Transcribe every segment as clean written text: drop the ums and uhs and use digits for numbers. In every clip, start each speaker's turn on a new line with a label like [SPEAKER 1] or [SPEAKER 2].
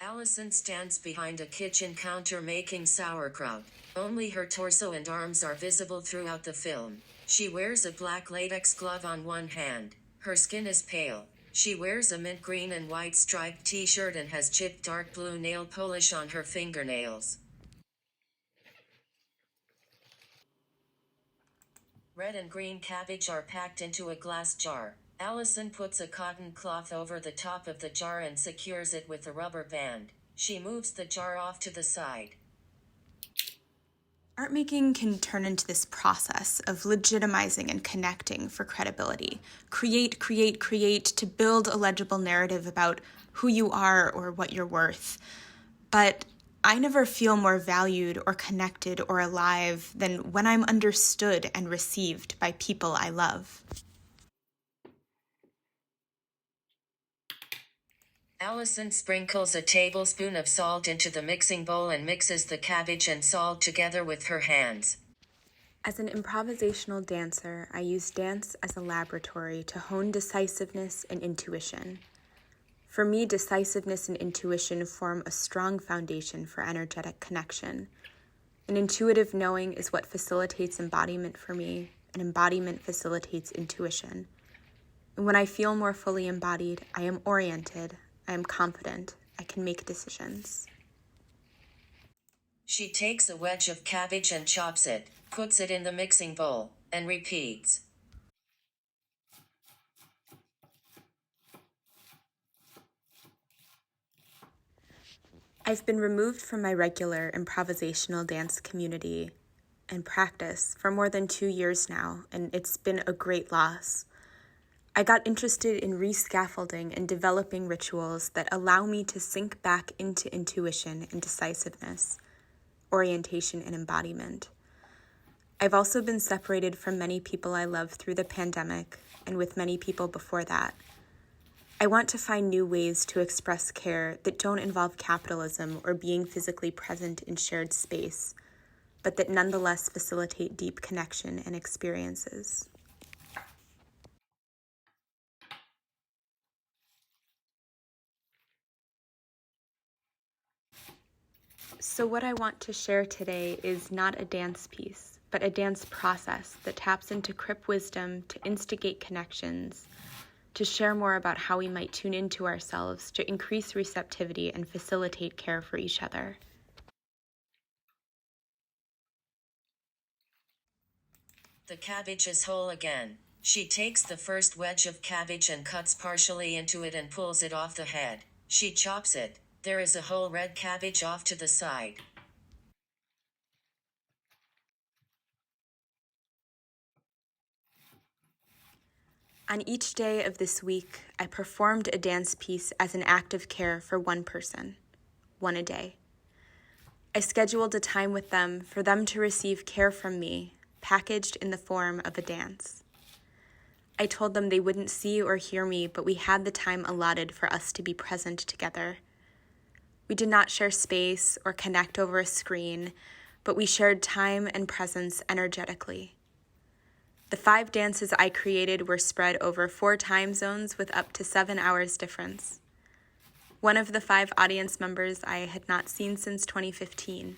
[SPEAKER 1] Allison stands behind a kitchen counter making sauerkraut. Only her torso and arms are visible throughout the film. She wears a black latex glove on one hand. Her skin is pale. She wears a mint green and white striped t-shirt and has chipped dark blue nail polish on her fingernails. Red and green cabbage are packed into a glass jar. Allison puts a cotton cloth over the top of the jar and secures it with a rubber band. She moves the jar off to the side.
[SPEAKER 2] Art making can turn into this process of legitimizing and connecting for credibility. Create to build a legible narrative about who you are or what you're worth. But I never feel more valued or connected or alive than when I'm understood and received by people I love.
[SPEAKER 1] Allison sprinkles a tablespoon of salt into the mixing bowl and mixes the cabbage and salt together with her hands.
[SPEAKER 2] As an improvisational dancer, I use dance as a laboratory to hone decisiveness and intuition. For me, decisiveness and intuition form a strong foundation for energetic connection. An intuitive knowing is what facilitates embodiment for me, and embodiment facilitates intuition. And when I feel more fully embodied, I am oriented, I am confident, I can make decisions.
[SPEAKER 1] She takes a wedge of cabbage and chops it, puts it in the mixing bowl, and repeats.
[SPEAKER 2] I've been removed from my regular improvisational dance community and practice for more than 2 years now, and it's been a great loss. I got interested in re-scaffolding and developing rituals that allow me to sink back into intuition and decisiveness, orientation and embodiment. I've also been separated from many people I love through the pandemic and with many people before that. I want to find new ways to express care that don't involve capitalism or being physically present in shared space, but that nonetheless facilitate deep connection and experiences. So what I want to share today is not a dance piece, but a dance process that taps into Crip wisdom to instigate connections, to share more about how we might tune into ourselves to increase receptivity and facilitate care for each other.
[SPEAKER 1] The cabbage is whole again. She takes the first wedge of cabbage and cuts partially into it and pulls it off the head. She chops it. There is a whole red cabbage off to the side.
[SPEAKER 2] On each day of this week, I performed a dance piece as an act of care for one person, one a day. I scheduled a time with them for them to receive care from me, packaged in the form of a dance. I told them they wouldn't see or hear me, but we had the time allotted for us to be present together. We did not share space or connect over a screen, but we shared time and presence energetically. The 5 dances I created were spread over 4 time zones with up to 7 hours difference. One of the 5 audience members I had not seen since 2015.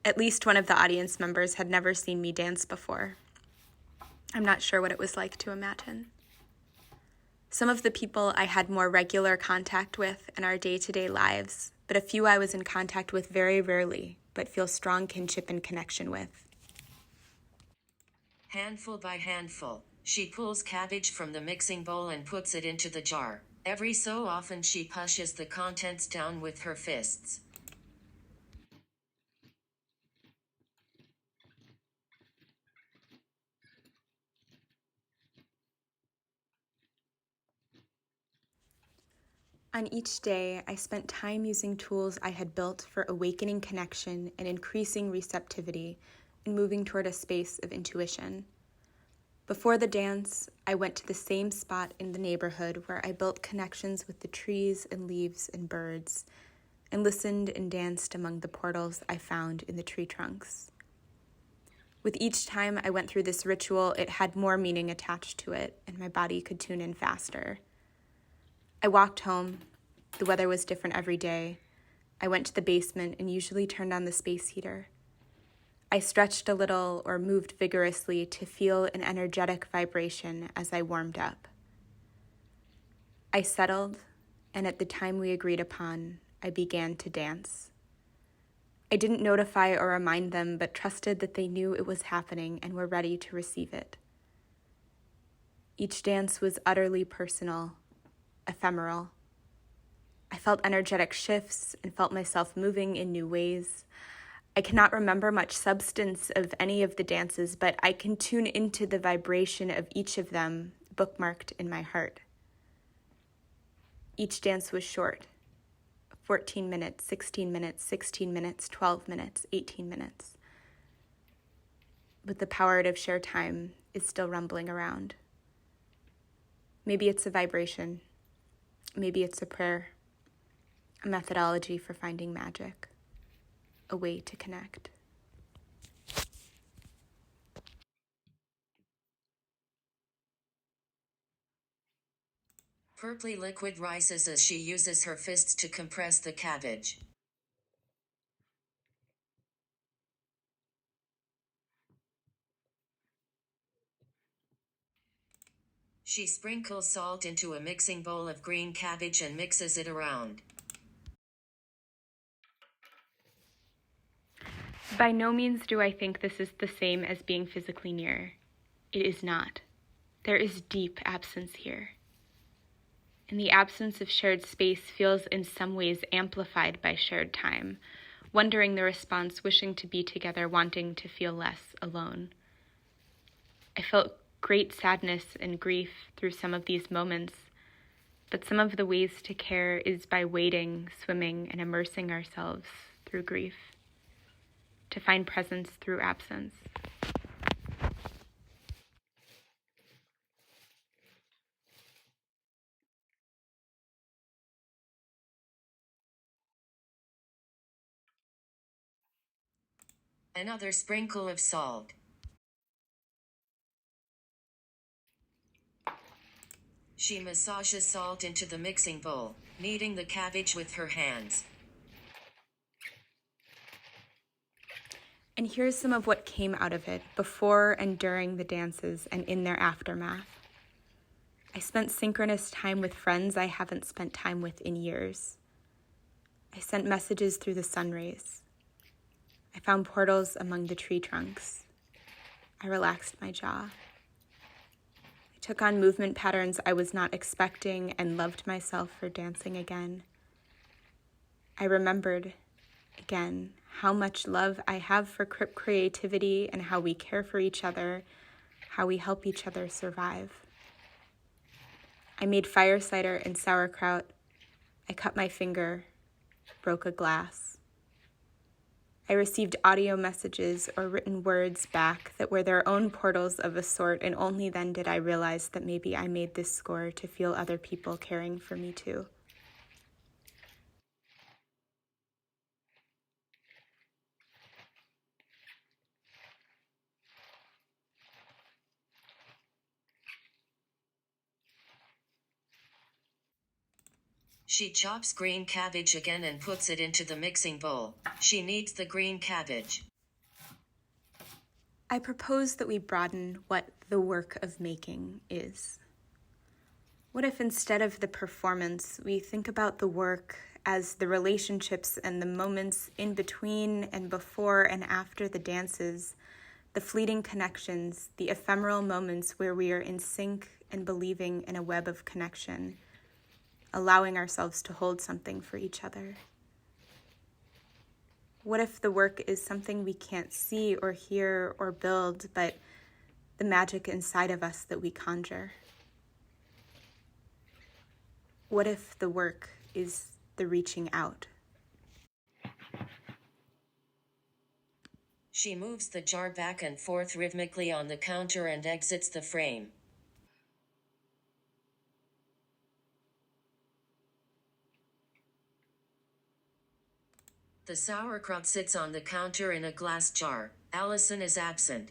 [SPEAKER 2] At least one of the audience members had never seen me dance before. I'm not sure what it was like to imagine. Some of the people I had more regular contact with in our day-to-day lives, but a few I was in contact with very rarely, but feel strong kinship and connection with.
[SPEAKER 1] Handful by handful, she pulls cabbage from the mixing bowl and puts it into the jar. Every so often she pushes the contents down with her fists.
[SPEAKER 2] On each day, I spent time using tools I had built for awakening connection and increasing receptivity and moving toward a space of intuition. Before the dance, I went to the same spot in the neighborhood where I built connections with the trees and leaves and birds, and listened and danced among the portals I found in the tree trunks. With each time I went through this ritual, it had more meaning attached to it, and my body could tune in faster. I walked home, The weather was different every day. I went to the basement and usually turned on the space heater. I stretched a little or moved vigorously to feel an energetic vibration as I warmed up. I settled, and at the time we agreed upon, I began to dance. I didn't notify or remind them, but trusted that they knew it was happening and were ready to receive it. Each dance was utterly personal, ephemeral. I felt energetic shifts and felt myself moving in new ways. I cannot remember much substance of any of the dances, but I can tune into the vibration of each of them, bookmarked in my heart. Each dance was short, 14 minutes, 16 minutes, 16 minutes, 12 minutes, 18 minutes. But the power of shared time is still rumbling around. Maybe it's a vibration. Maybe it's a prayer, a methodology for finding magic, a way to connect.
[SPEAKER 1] Purply liquid rises as she uses her fists to compress the cabbage. She sprinkles salt into a mixing bowl of green cabbage and mixes it around.
[SPEAKER 2] By no means do I think this is the same as being physically near. It is not. There is deep absence here. And the absence of shared space feels in some ways amplified by shared time, wondering the response, wishing to be together, wanting to feel less alone. I felt great sadness and grief through some of these moments, but some of the ways to care is by wading, swimming, and immersing ourselves through grief, to find presence through absence.
[SPEAKER 1] Another sprinkle of salt. She massages salt into the mixing bowl, kneading the cabbage with her hands.
[SPEAKER 2] And here's some of what came out of it before and during the dances and in their aftermath. I spent synchronous time with friends I haven't spent time with in years. I sent messages through the sun rays. I found portals among the tree trunks. I relaxed my jaw. I took on movement patterns I was not expecting and loved myself for dancing again. I remembered, again, how much love I have for creativity and how we care for each other, how we help each other survive. I made fire cider and sauerkraut. I cut my finger, broke a glass. I received audio messages or written words back that were their own portals of a sort, and only then did I realize that maybe I made this score to feel other people caring for me too.
[SPEAKER 1] She chops green cabbage again and puts it into the mixing bowl. She kneads the green cabbage.
[SPEAKER 2] I propose that we broaden what the work of making is. What if instead of the performance, we think about the work as the relationships and the moments in between and before and after the dances, the fleeting connections, the ephemeral moments where we are in sync and believing in a web of connection, allowing ourselves to hold something for each other? What if the work is something we can't see or hear or build, but the magic inside of us that we conjure? What if the work is the reaching out?
[SPEAKER 1] She moves the jar back and forth rhythmically on the counter and exits the frame. The sauerkraut sits on the counter in a glass jar. Allison is absent.